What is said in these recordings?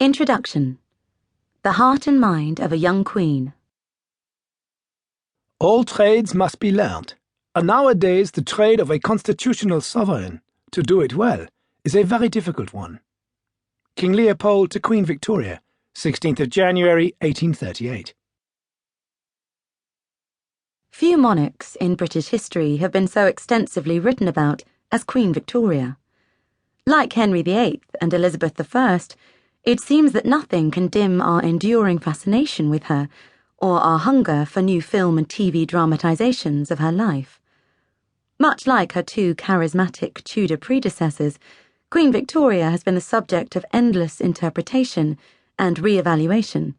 Introduction. The Heart and Mind of a Young Queen. All trades must be learned, and nowadays the trade of a constitutional sovereign, to do it well, is a very difficult one. King Leopold to Queen Victoria, 16th of January 1838. Few monarchs in British history have been so extensively written about as Queen Victoria. Like Henry VIII and Elizabeth I, it seems that nothing can dim our enduring fascination with her, or our hunger for new film and TV dramatizations of her life. Much like her two charismatic Tudor predecessors, Queen Victoria has been the subject of endless interpretation and re-evaluation,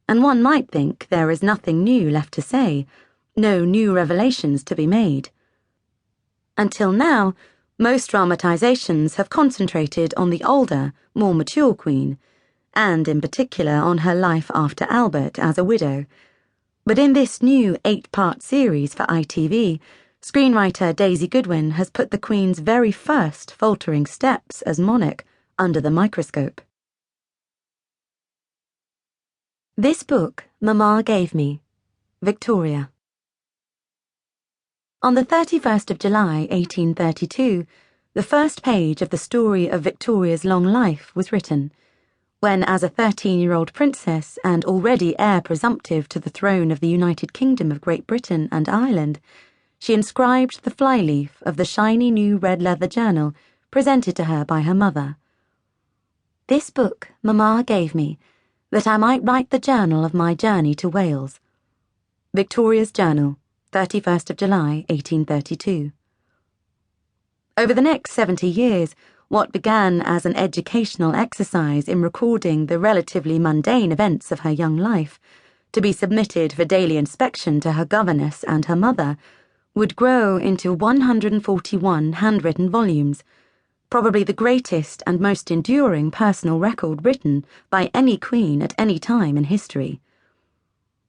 and one might think there is nothing new left to say, no new revelations to be made. Until now, most dramatizations have concentrated on the older, more mature Queen, and in particular on her life after Albert as a widow. But in this new 8-part series for ITV, screenwriter Daisy Goodwin has put the Queen's very first faltering steps as monarch under the microscope. This book Mamma gave me, Victoria. On the 31st of July, 1832, the first page of the story of Victoria's long life was written, when as a 13-year-old princess and already heir presumptive to the throne of the United Kingdom of Great Britain and Ireland, she inscribed the flyleaf of the shiny new red leather journal presented to her by her mother. This book Mamma gave me, that I might write the journal of my journey to Wales. Victoria's Journal, 31st of July, 1832. Over the next 70 years, what began as an educational exercise in recording the relatively mundane events of her young life, to be submitted for daily inspection to her governess and her mother, would grow into 141 handwritten volumes, probably the greatest and most enduring personal record written by any queen at any time in history.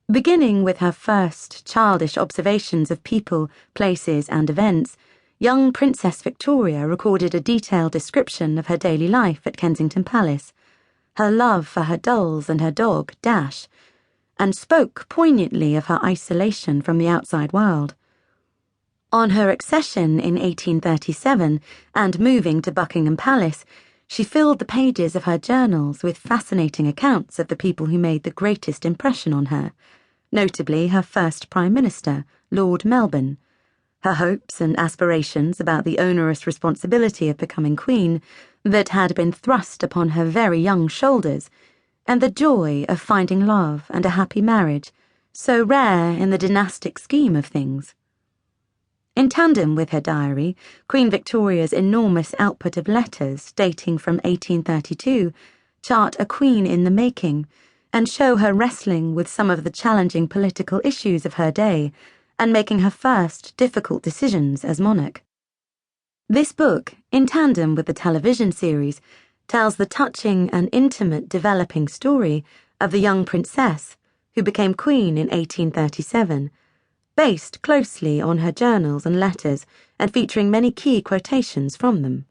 Beginning with her first childish observations of people, places, and events, young Princess Victoria recorded a detailed description of her daily life at Kensington Palace, her love for her dolls and her dog, Dash, and spoke poignantly of her isolation from the outside world. On her accession in 1837 and moving to Buckingham Palace, she filled the pages of her journals with fascinating accounts of the people who made the greatest impression on her, notably her first Prime Minister, Lord Melbourne, her hopes and aspirations about the onerous responsibility of becoming Queen that had been thrust upon her very young shoulders, and the joy of finding love and a happy marriage, so rare in the dynastic scheme of things. In tandem with her diary, Queen Victoria's enormous output of letters dating from 1832 chart a queen in the making and show her wrestling with some of the challenging political issues of her day and making her first difficult decisions as monarch. This book, in tandem with the television series, tells the touching and intimate developing story of the young princess who became queen in 1837, based closely on her journals and letters and featuring many key quotations from them.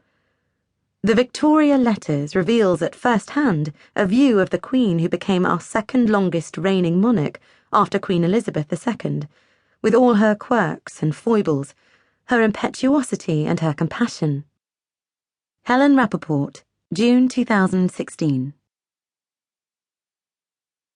The Victoria Letters reveals at first hand a view of the Queen who became our second longest reigning monarch after Queen Elizabeth II, with all her quirks and foibles, her impetuosity and her compassion. Helen Rappaport, June 2016.